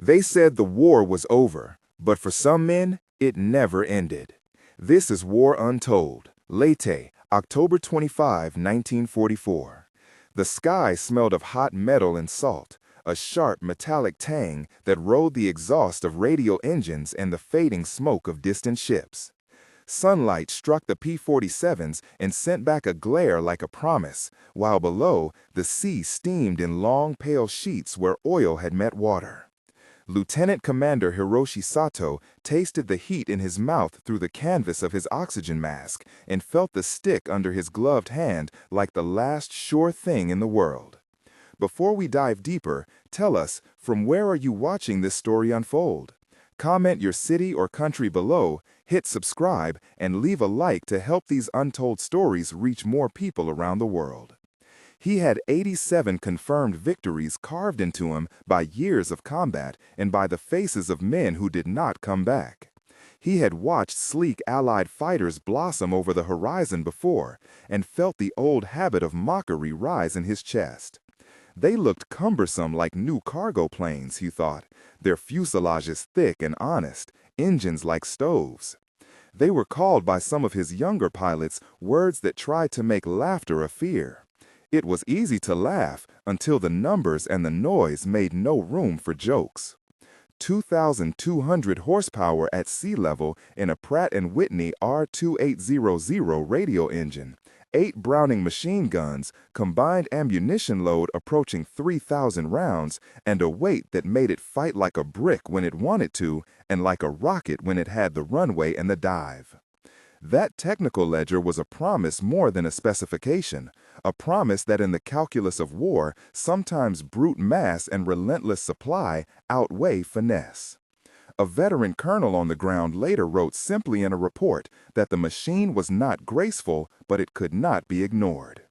They said the war was over, but for some men, it never ended. This is War Untold, Leyte, October 25, 1944. The sky smelled of hot metal and salt, a sharp metallic tang that rolled the exhaust of radio engines and the fading smoke of distant ships. Sunlight struck the P-47s and sent back a glare like a promise, while below, the sea steamed in long, pale sheets where oil had met water. Lieutenant Commander Hiroshi Sato tasted the heat in his mouth through the canvas of his oxygen mask and felt the stick under his gloved hand like the last sure thing in the world. Before we dive deeper, tell us, from where are you watching this story unfold? Comment your city or country below, hit subscribe, and leave a like to help these untold stories reach more people around the world. He had 87 confirmed victories carved into him by years of combat and by the faces of men who did not come back. He had watched sleek Allied fighters blossom over the horizon before and felt the old habit of mockery rise in his chest. They looked cumbersome like new cargo planes, he thought, their fuselages thick and honest, engines like stoves. They were called by some of his younger pilots words that tried to make laughter a fear. It was easy to laugh until the numbers and the noise made no room for jokes. 2,200 horsepower at sea level in a Pratt & Whitney R2800 radio engine, 8 Browning machine guns, combined ammunition load approaching 3,000 rounds, and a weight that made it fight like a brick when it wanted to and like a rocket when it had the runway and the dive. That technical ledger was a promise more than a specification, a promise that in the calculus of war, sometimes brute mass and relentless supply outweigh finesse. A veteran colonel on the ground later wrote simply in a report that the machine was not graceful, but it could not be ignored.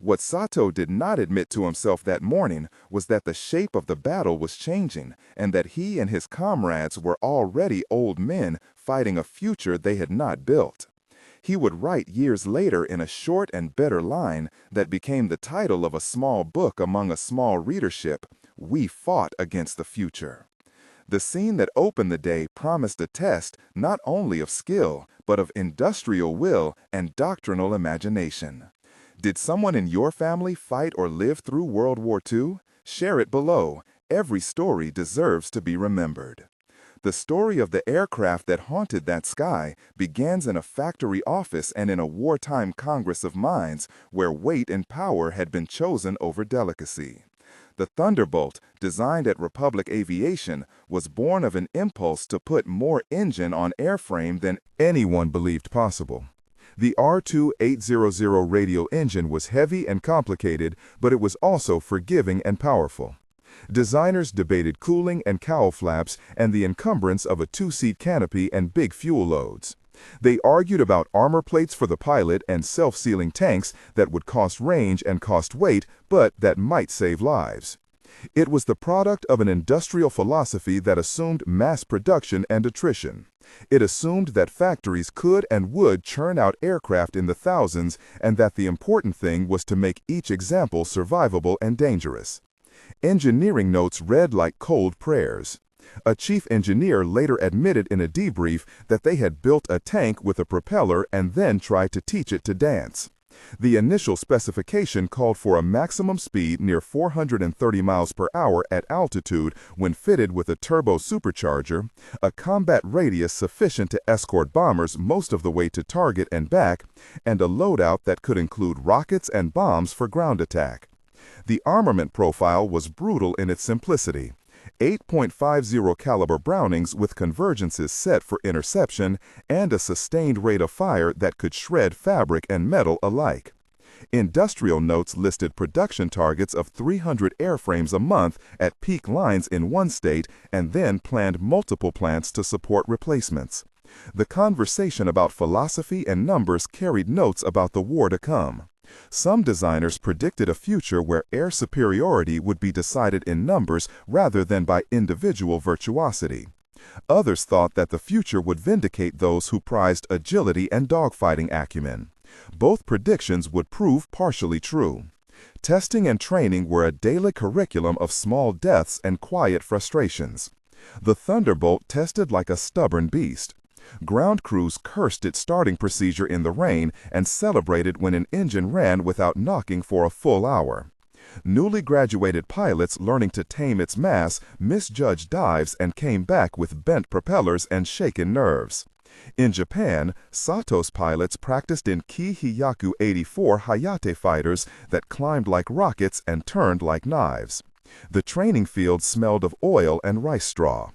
What Sato did not admit to himself that morning was that the shape of the battle was changing and that he and his comrades were already old men fighting a future they had not built. He would write years later in a short and bitter line that became the title of a small book among a small readership, "We Fought Against the Future." The scene that opened the day promised a test not only of skill, but of industrial will and doctrinal imagination. Did someone in your family fight or live through World War II? Share it below. Every story deserves to be remembered. The story of the aircraft that haunted that sky begins in a factory office and in a wartime Congress of Minds where weight and power had been chosen over delicacy. The Thunderbolt, designed at Republic Aviation, was born of an impulse to put more engine on airframe than anyone believed possible. The R2800 radio engine was heavy and complicated, but it was also forgiving and powerful. Designers debated cooling and cowl flaps and the encumbrance of a two-seat canopy and big fuel loads. They argued about armor plates for the pilot and self-sealing tanks that would cost range and cost weight, but that might save lives. It was the product of an industrial philosophy that assumed mass production and attrition. It assumed that factories could and would churn out aircraft in the thousands and that the important thing was to make each example survivable and dangerous. Engineering notes read like cold prayers. A chief engineer later admitted in a debrief that they had built a tank with a propeller and then tried to teach it to dance. The initial specification called for a maximum speed near 430 miles per hour at altitude when fitted with a turbo supercharger, a combat radius sufficient to escort bombers most of the way to target and back, and a loadout that could include rockets and bombs for ground attack. The armament profile was brutal in its simplicity. 8.50 caliber Brownings with convergences set for interception and a sustained rate of fire that could shred fabric and metal alike. Industrial notes listed production targets of 300 airframes a month at peak lines in one state and then planned multiple plants to support replacements. The conversation about philosophy and numbers carried notes about the war to come. Some designers predicted a future where air superiority would be decided in numbers rather than by individual virtuosity. Others thought that the future would vindicate those who prized agility and dogfighting acumen. Both predictions would prove partially true. Testing and training were a daily curriculum of small deaths and quiet frustrations. The Thunderbolt tested like a stubborn beast. Ground crews cursed its starting procedure in the rain and celebrated when an engine ran without knocking for a full hour. Newly graduated pilots learning to tame its mass misjudged dives and came back with bent propellers and shaken nerves. In Japan, Sato's pilots practiced in Ki-Hyaku 84 Hayate fighters that climbed like rockets and turned like knives. The training field smelled of oil and rice straw.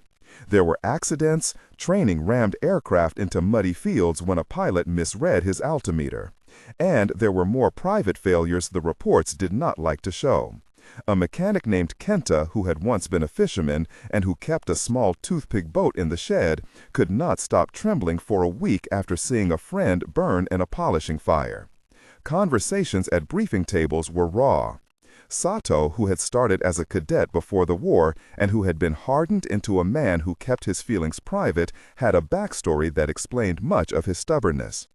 There were accidents. Training rammed aircraft into muddy fields when a pilot misread his altimeter. And there were more private failures the reports did not like to show. A mechanic named Kenta, who had once been a fisherman and who kept a small toothpick boat in the shed, could not stop trembling for a week after seeing a friend burn in a polishing fire. Conversations at briefing tables were raw. Sato, who had started as a cadet before the war and who had been hardened into a man who kept his feelings private, had a backstory that explained much of his stubbornness.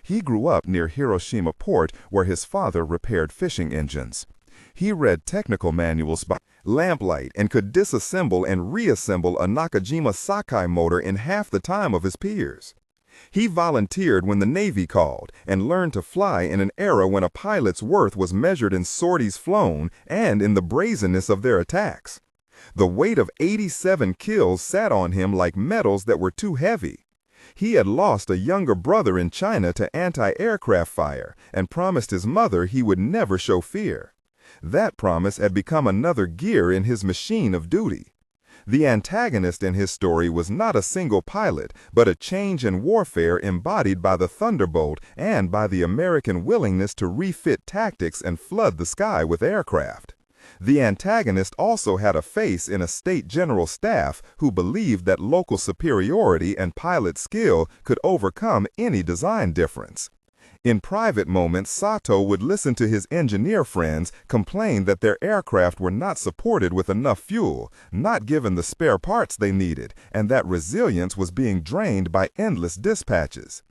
He grew up near Hiroshima port where his father repaired fishing engines. He read technical manuals by lamplight and could disassemble and reassemble a Nakajima Sakai motor in half the time of his peers. He volunteered when the Navy called and learned to fly in an era when a pilot's worth was measured in sorties flown and in the brazenness of their attacks. The weight of 87 kills sat on him like metals that were too heavy. He had lost a younger brother in China to anti-aircraft fire and promised his mother he would never show fear. That promise had become another gear in his machine of duty. The antagonist in his story was not a single pilot, but a change in warfare embodied by the Thunderbolt and by the American willingness to refit tactics and flood the sky with aircraft. The antagonist also had a face in a state general staff who believed that local superiority and pilot skill could overcome any design difference. In private moments, Sato would listen to his engineer friends complain that their aircraft were not supported with enough fuel, not given the spare parts they needed, and that resilience was being drained by endless dispatches.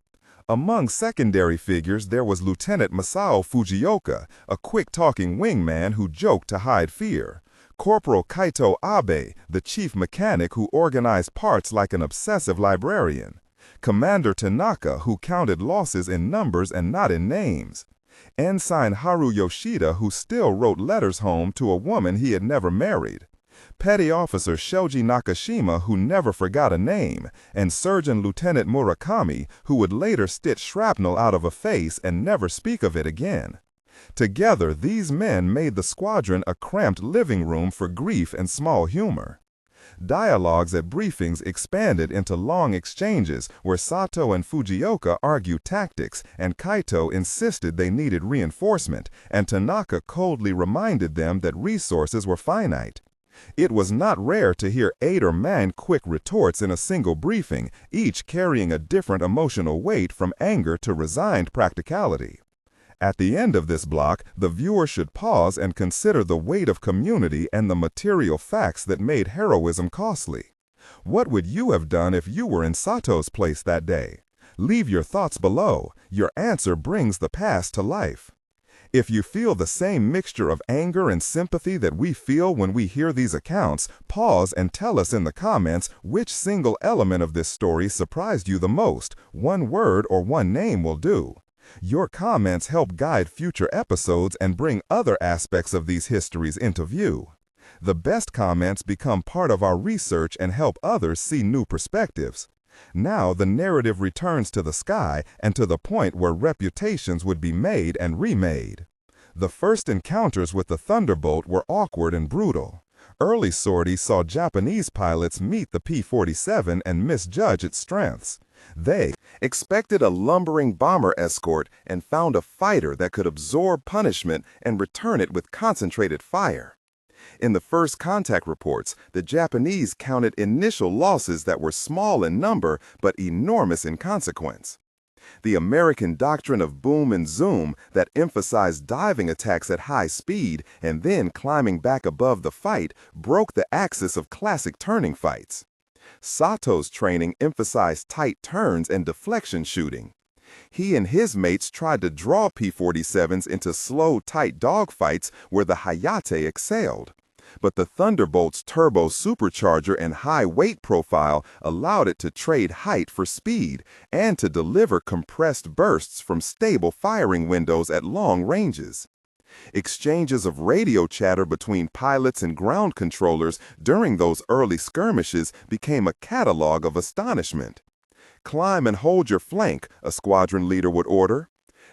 Among secondary figures, there was Lieutenant Masao Fujioka, a quick-talking wingman who joked to hide fear. Corporal Kaito Abe, the chief mechanic who organized parts like an obsessive librarian. Commander Tanaka, who counted losses in numbers and not in names. Ensign Haru Yoshida, who still wrote letters home to a woman he had never married. Petty Officer Shoji Nakashima, who never forgot a name, and Surgeon Lieutenant Murakami, who would later stitch shrapnel out of a face and never speak of it again. Together, these men made the squadron a cramped living room for grief and small humor. Dialogues at briefings expanded into long exchanges where Sato and Fujioka argued tactics and Kaito insisted they needed reinforcement, and Tanaka coldly reminded them that resources were finite. It was not rare to hear 8 or 9 quick retorts in a single briefing, each carrying a different emotional weight from anger to resigned practicality. At the end of this block, the viewer should pause and consider the weight of community and the material facts that made heroism costly. What would you have done if you were in Sato's place that day? Leave your thoughts below. Your answer brings the past to life. If you feel the same mixture of anger and sympathy that we feel when we hear these accounts, pause and tell us in the comments which single element of this story surprised you the most. One word or one name will do. Your comments help guide future episodes and bring other aspects of these histories into view. The best comments become part of our research and help others see new perspectives. Now the narrative returns to the sky and to the point where reputations would be made and remade. The first encounters with the Thunderbolt were awkward and brutal. Early sorties saw Japanese pilots meet the P-47 and misjudge its strengths. They expected a lumbering bomber escort and found a fighter that could absorb punishment and return it with concentrated fire. In the first contact reports, the Japanese counted initial losses that were small in number but enormous in consequence. The American doctrine of boom and zoom that emphasized diving attacks at high speed and then climbing back above the fight broke the axis of classic turning fights. Sato's training emphasized tight turns and deflection shooting. He and his mates tried to draw P-47s into slow, tight dogfights where the Hayate excelled. But the Thunderbolt's turbo supercharger and high weight profile allowed it to trade height for speed and to deliver compressed bursts from stable firing windows at long ranges. Exchanges of radio chatter between pilots and ground controllers during those early skirmishes became a catalog of astonishment. "Climb and hold your flank," a squadron leader would order.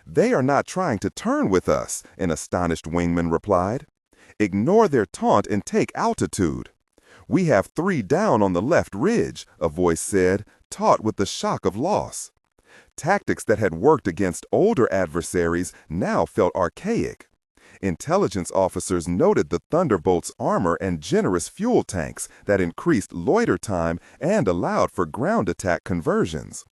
"They are not trying to turn with us," an astonished wingman replied. "Ignore their taunt and take altitude." "We have 3 down on the left ridge," a voice said, taut with the shock of loss. Tactics that had worked against older adversaries now felt archaic. Intelligence officers noted the Thunderbolt's armor and generous fuel tanks that increased loiter time and allowed for ground attack conversions.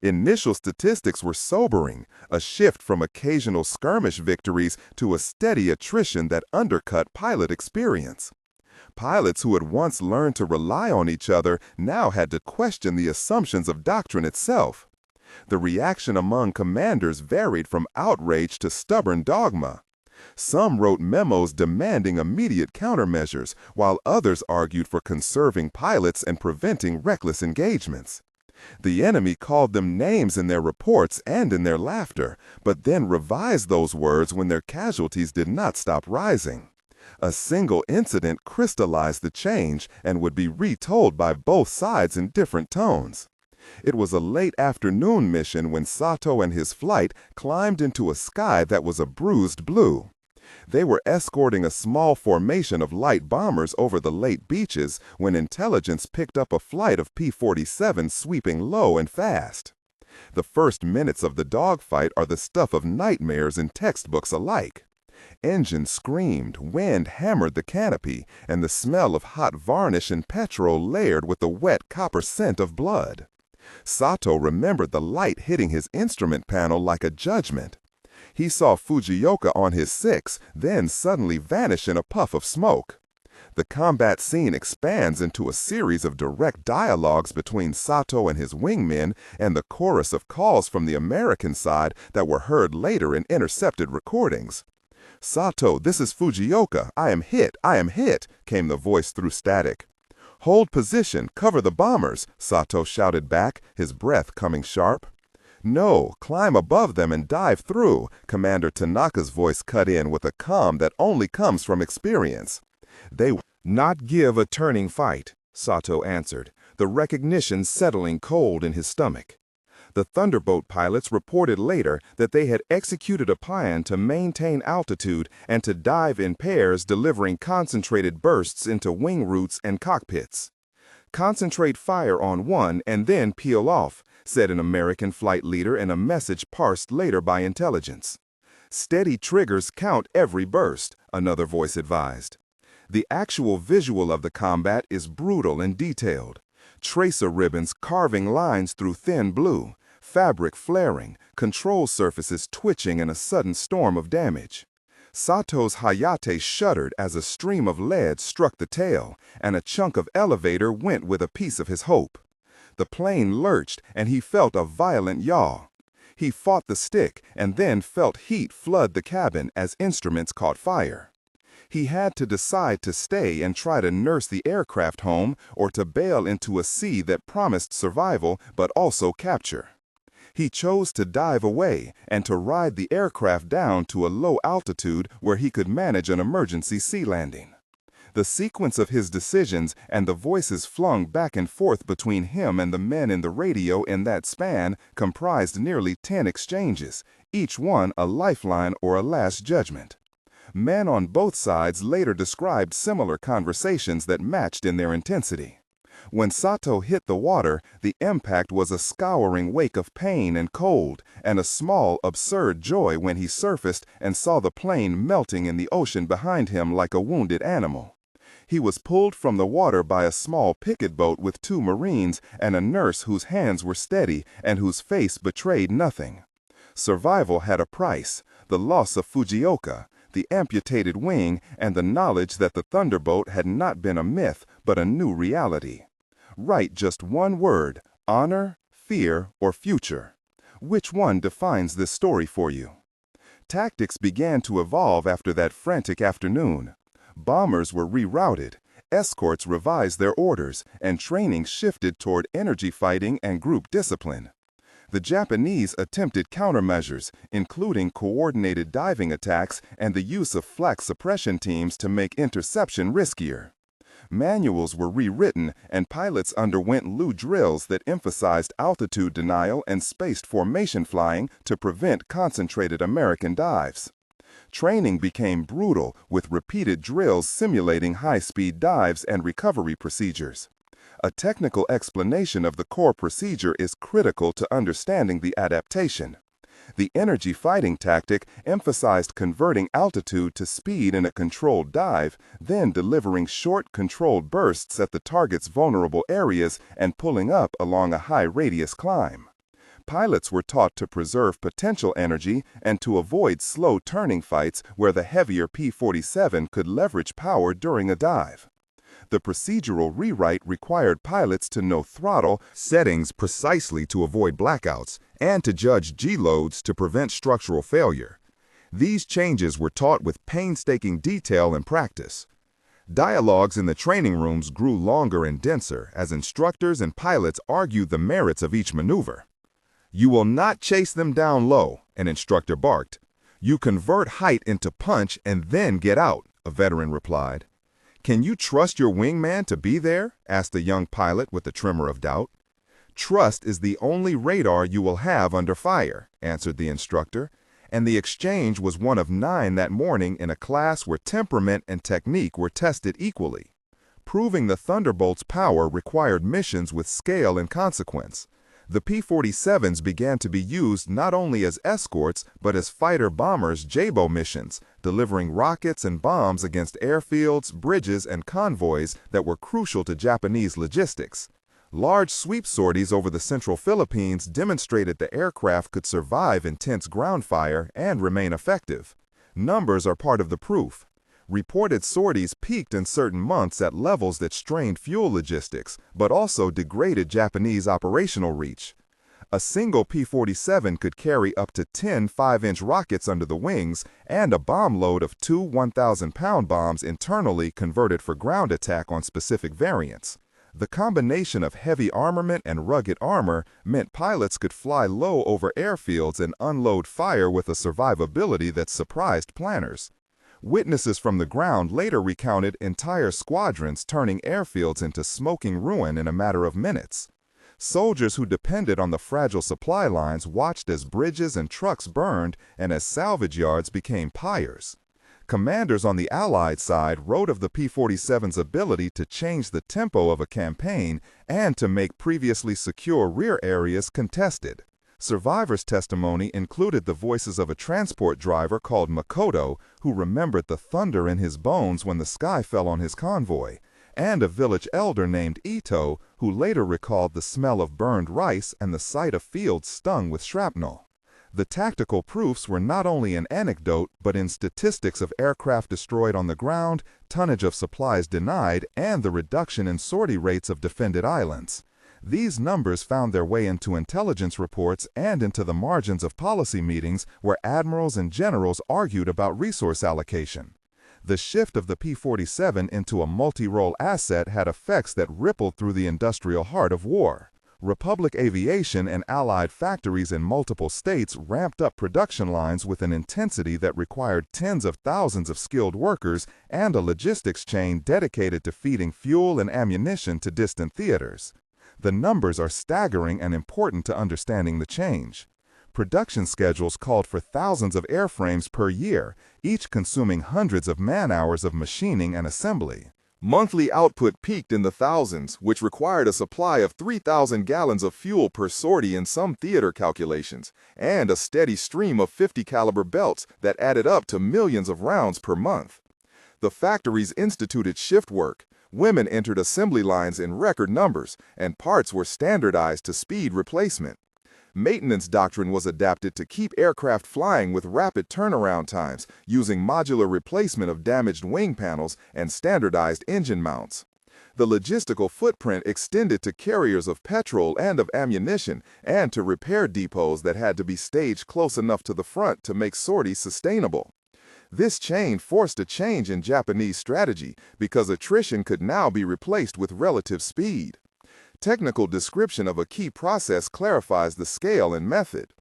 Initial statistics were sobering, a shift from occasional skirmish victories to a steady attrition that undercut pilot experience. Pilots who had once learned to rely on each other now had to question the assumptions of doctrine itself. The reaction among commanders varied from outrage to stubborn dogma. Some wrote memos demanding immediate countermeasures, while others argued for conserving pilots and preventing reckless engagements. The enemy called them names in their reports and in their laughter, but then revised those words when their casualties did not stop rising. A single incident crystallized the change and would be retold by both sides in different tones. It was a late afternoon mission when Sato and his flight climbed into a sky that was a bruised blue. They were escorting a small formation of light bombers over the Leyte beaches when intelligence picked up a flight of P-47 sweeping low and fast. The first minutes of the dogfight are the stuff of nightmares in textbooks alike. Engines screamed, wind hammered the canopy, and the smell of hot varnish and petrol layered with the wet copper scent of blood. Sato remembered the light hitting his instrument panel like a judgment. He saw Fujioka on his 6, then suddenly vanish in a puff of smoke. The combat scene expands into a series of direct dialogues between Sato and his wingmen and the chorus of calls from the American side that were heard later in intercepted recordings. "Sato, this is Fujioka. I am hit," came the voice through static. "Hold position, cover the bombers," Sato shouted back, his breath coming sharp. "No, climb above them and dive through," Commander Tanaka's voice cut in with a calm that only comes from experience. "They will not give a turning fight," Sato answered, the recognition settling cold in his stomach. The Thunderbolt pilots reported later that they had executed a plan to maintain altitude and to dive in pairs, delivering concentrated bursts into wing roots and cockpits. "Concentrate fire on one and then peel off," said an American flight leader in a message parsed later by intelligence. "Steady triggers count every burst," another voice advised. The actual visual of the combat is brutal and detailed. Tracer ribbons carving lines through thin blue, fabric flaring, control surfaces twitching in a sudden storm of damage. Sato's Hayate shuddered as a stream of lead struck the tail, and a chunk of elevator went with a piece of his hope. The plane lurched, and he felt a violent yaw. He fought the stick and then felt heat flood the cabin as instruments caught fire. He had to decide to stay and try to nurse the aircraft home or to bail into a sea that promised survival but also capture. He chose to dive away and to ride the aircraft down to a low altitude where he could manage an emergency sea landing. The sequence of his decisions and the voices flung back and forth between him and the men in the radio in that span comprised nearly 10 exchanges, each one a lifeline or a last judgment. Men on both sides later described similar conversations that matched in their intensity. When Sato hit the water, the impact was a scouring wake of pain and cold, and a small, absurd joy when he surfaced and saw the plane melting in the ocean behind him like a wounded animal. He was pulled from the water by a small picket boat with 2 Marines and a nurse whose hands were steady and whose face betrayed nothing. Survival had a price, the loss of Fujioka, the amputated wing, and the knowledge that the Thunderbolt had not been a myth but a new reality. Write just one word: honor, fear, or future. Which one defines this story for you? Tactics began to evolve after that frantic afternoon. Bombers were rerouted, escorts revised their orders, and training shifted toward energy fighting and group discipline. The Japanese attempted countermeasures, including coordinated diving attacks and the use of flak suppression teams to make interception riskier. Manuals were rewritten, and pilots underwent Lu drills that emphasized altitude denial and spaced formation flying to prevent concentrated American dives. Training became brutal, with repeated drills simulating high-speed dives and recovery procedures. A technical explanation of the core procedure is critical to understanding the adaptation. The energy fighting tactic emphasized converting altitude to speed in a controlled dive, then delivering short, controlled bursts at the target's vulnerable areas and pulling up along a high-radius climb. Pilots were taught to preserve potential energy and to avoid slow turning fights where the heavier P-47 could leverage power during a dive. The procedural rewrite required pilots to know throttle settings precisely to avoid blackouts and to judge G-loads to prevent structural failure. These changes were taught with painstaking detail and practice. Dialogues in the training rooms grew longer and denser as instructors and pilots argued the merits of each maneuver. "You will not chase them down low," an instructor barked. "You convert height into punch and then get out," a veteran replied. "Can you trust your wingman to be there?" asked a young pilot with a tremor of doubt. "Trust is the only radar you will have under fire," answered the instructor, and the exchange was one of 9 that morning in a class where temperament and technique were tested equally. Proving the Thunderbolt's power required missions with scale and consequence. The P-47s began to be used not only as escorts but as fighter-bombers JABO missions, delivering rockets and bombs against airfields, bridges, and convoys that were crucial to Japanese logistics. Large sweep sorties over the central Philippines demonstrated the aircraft could survive intense ground fire and remain effective. Numbers are part of the proof. Reported sorties peaked in certain months at levels that strained fuel logistics, but also degraded Japanese operational reach. A single P-47 could carry up to 10 5-inch rockets under the wings and a bomb load of 2 1,000-pound bombs internally converted for ground attack on specific variants. The combination of heavy armament and rugged armor meant pilots could fly low over airfields and unload fire with a survivability that surprised planners. Witnesses from the ground later recounted entire squadrons turning airfields into smoking ruin in a matter of minutes. Soldiers who depended on the fragile supply lines watched as bridges and trucks burned and as salvage yards became pyres. Commanders on the Allied side wrote of the P-47's ability to change the tempo of a campaign and to make previously secure rear areas contested. Survivors' testimony included the voices of a transport driver called Makoto, who remembered the thunder in his bones when the sky fell on his convoy, and a village elder named Ito, who later recalled the smell of burned rice and the sight of fields stung with shrapnel. The tactical proofs were not only in anecdote, but in statistics of aircraft destroyed on the ground, tonnage of supplies denied, and the reduction in sortie rates of defended islands. These numbers found their way into intelligence reports and into the margins of policy meetings where admirals and generals argued about resource allocation. The shift of the P-47 into a multi-role asset had effects that rippled through the industrial heart of war. Republic aviation and allied factories in multiple states ramped up production lines with an intensity that required tens of thousands of skilled workers and a logistics chain dedicated to feeding fuel and ammunition to distant theaters. The numbers are staggering and important to understanding the change. Production schedules called for thousands of airframes per year, each consuming hundreds of man-hours of machining and assembly. Monthly output peaked in the thousands, which required a supply of 3,000 gallons of fuel per sortie in some theater calculations, and a steady stream of 50-caliber belts that added up to millions of rounds per month. The factories instituted shift work. Women entered assembly lines in record numbers, and parts were standardized to speed replacement. Maintenance doctrine was adapted to keep aircraft flying with rapid turnaround times, using modular replacement of damaged wing panels and standardized engine mounts. The logistical footprint extended to carriers of petrol and of ammunition, and to repair depots that had to be staged close enough to the front to make sorties sustainable. This chain forced a change in Japanese strategy because attrition could now be replaced with relative speed. Technical description of a key process clarifies the scale and method.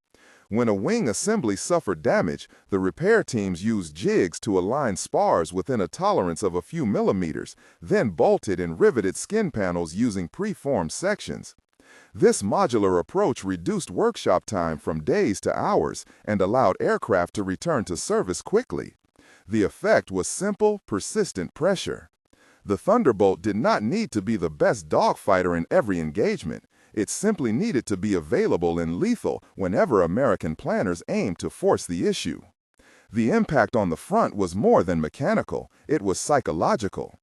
When a wing assembly suffered damage, the repair teams used jigs to align spars within a tolerance of a few millimeters, then bolted and riveted skin panels using preformed sections. This modular approach reduced workshop time from days to hours and allowed aircraft to return to service quickly. The effect was simple, persistent pressure. The Thunderbolt did not need to be the best dogfighter in every engagement. It simply needed to be available and lethal whenever American planners aimed to force the issue. The impact on the front was more than mechanical, it was psychological.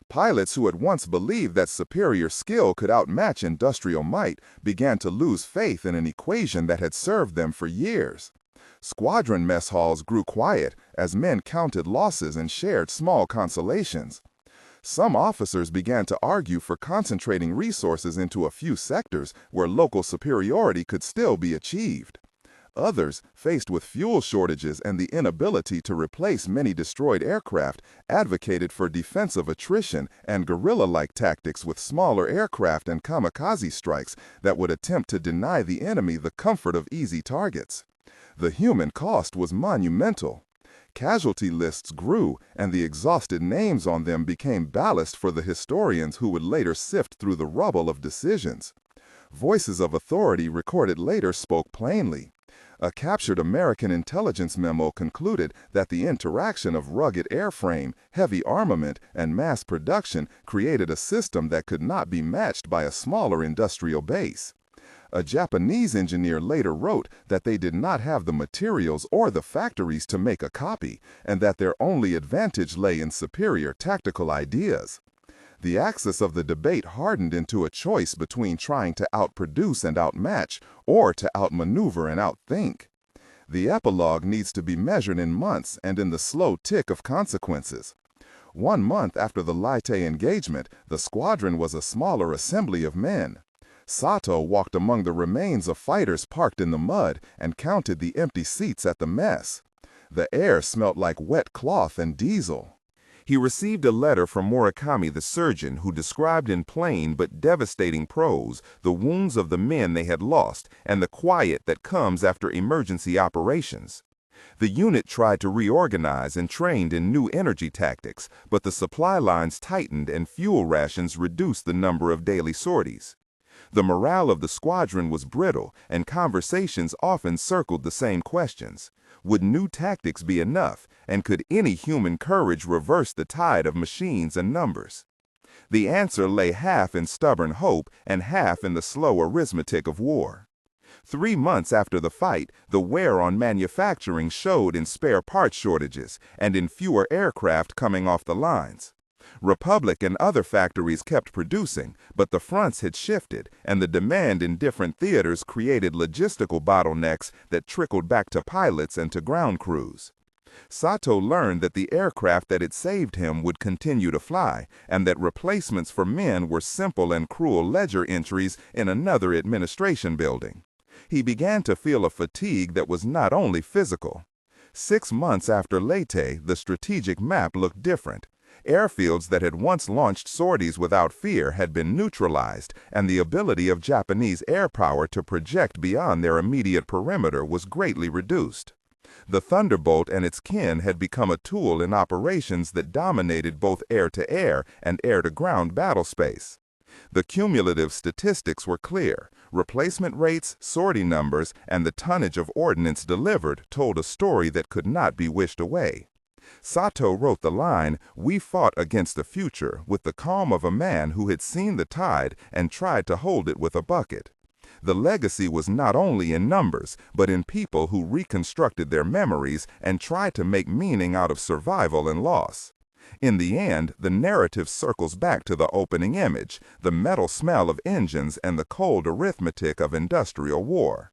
Pilots who had once believed that superior skill could outmatch industrial might began to lose faith in an equation that had served them for years. Squadron mess halls grew quiet as men counted losses and shared small consolations. Some officers began to argue for concentrating resources into a few sectors where local superiority could still be achieved. Others, faced with fuel shortages and the inability to replace many destroyed aircraft, advocated for defensive attrition and guerrilla-like tactics with smaller aircraft and kamikaze strikes that would attempt to deny the enemy the comfort of easy targets. The human cost was monumental. Casualty lists grew, and the exhausted names on them became ballast for the historians who would later sift through the rubble of decisions. Voices of authority recorded later spoke plainly. A captured American intelligence memo concluded that the interaction of rugged airframe, heavy armament, and mass production created a system that could not be matched by a smaller industrial base. A Japanese engineer later wrote that they did not have the materials or the factories to make a copy, and that their only advantage lay in superior tactical ideas. The axis of the debate hardened into a choice between trying to outproduce and outmatch, or to outmaneuver and outthink. The epilogue needs to be measured in months and in the slow tick of consequences. 1 month after the Leyte engagement, the squadron was a smaller assembly of men. Sato walked among the remains of fighters parked in the mud and counted the empty seats at the mess. The air smelt like wet cloth and diesel. He received a letter from Murakami the surgeon who described in plain but devastating prose the wounds of the men they had lost and the quiet that comes after emergency operations. The unit tried to reorganize and trained in new energy tactics, but the supply lines tightened and fuel rations reduced the number of daily sorties. The morale of the squadron was brittle, and conversations often circled the same questions. Would new tactics be enough, and could any human courage reverse the tide of machines and numbers? The answer lay half in stubborn hope and half in the slow arithmetic of war. 3 months after the fight, the wear on manufacturing showed in spare part shortages and in fewer aircraft coming off the lines. Republic and other factories kept producing, but the fronts had shifted, and the demand in different theaters created logistical bottlenecks that trickled back to pilots and to ground crews. Sato learned that the aircraft that had saved him would continue to fly, and that replacements for men were simple and cruel ledger entries in another administration building. He began to feel a fatigue that was not only physical. 6 months after Leyte, the strategic map looked different. Airfields that had once launched sorties without fear had been neutralized, and the ability of Japanese air power to project beyond their immediate perimeter was greatly reduced. The Thunderbolt and its kin had become a tool in operations that dominated both air-to-air and air-to-ground battlespace. The cumulative statistics were clear. Replacement rates, sortie numbers, and the tonnage of ordnance delivered told a story that could not be wished away. Sato wrote the line, "We fought against the future," with the calm of a man who had seen the tide and tried to hold it with a bucket. The legacy was not only in numbers, but in people who reconstructed their memories and tried to make meaning out of survival and loss. In the end, the narrative circles back to the opening image, the metal smell of engines and the cold arithmetic of industrial war.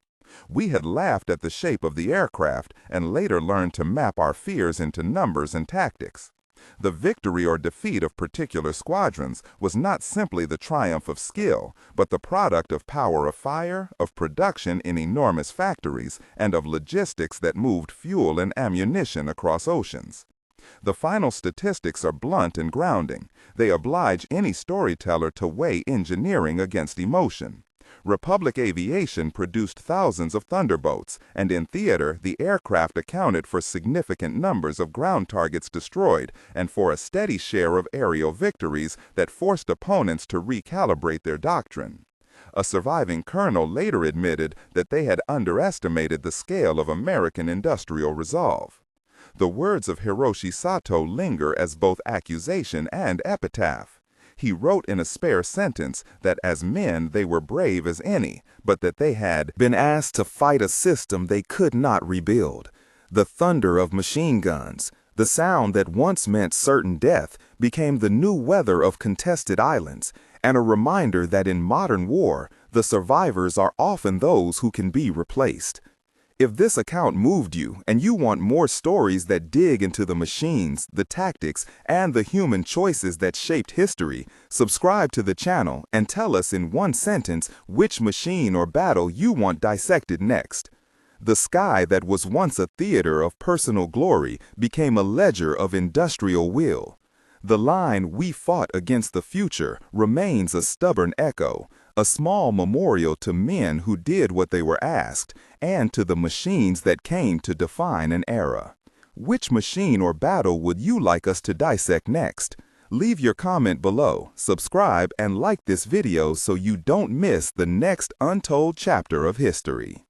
We had laughed at the shape of the aircraft and later learned to map our fears into numbers and tactics. The victory or defeat of particular squadrons was not simply the triumph of skill, but the product of power of fire, of production in enormous factories, and of logistics that moved fuel and ammunition across oceans. The final statistics are blunt and grounding. They oblige any storyteller to weigh engineering against emotion. Republic Aviation produced thousands of Thunderbolts, and in theater, the aircraft accounted for significant numbers of ground targets destroyed and for a steady share of aerial victories that forced opponents to recalibrate their doctrine. A surviving colonel later admitted that they had underestimated the scale of American industrial resolve. The words of Hiroshi Sato linger as both accusation and epitaph. He wrote in a spare sentence that as men they were brave as any, but that they had been asked to fight a system they could not rebuild. The thunder of machine guns, the sound that once meant certain death, became the new weather of contested islands, and a reminder that in modern war, the survivors are often those who can be replaced. If this account moved you and you want more stories that dig into the machines, the tactics, and the human choices that shaped history, subscribe to the channel and tell us in one sentence which machine or battle you want dissected next. The sky that was once a theater of personal glory became a ledger of industrial will. The line "We fought against the future" remains a stubborn echo, a small memorial to men who did what they were asked, and to the machines that came to define an era. Which machine or battle would you like us to dissect next? Leave your comment below, subscribe, and like this video so you don't miss the next untold chapter of history.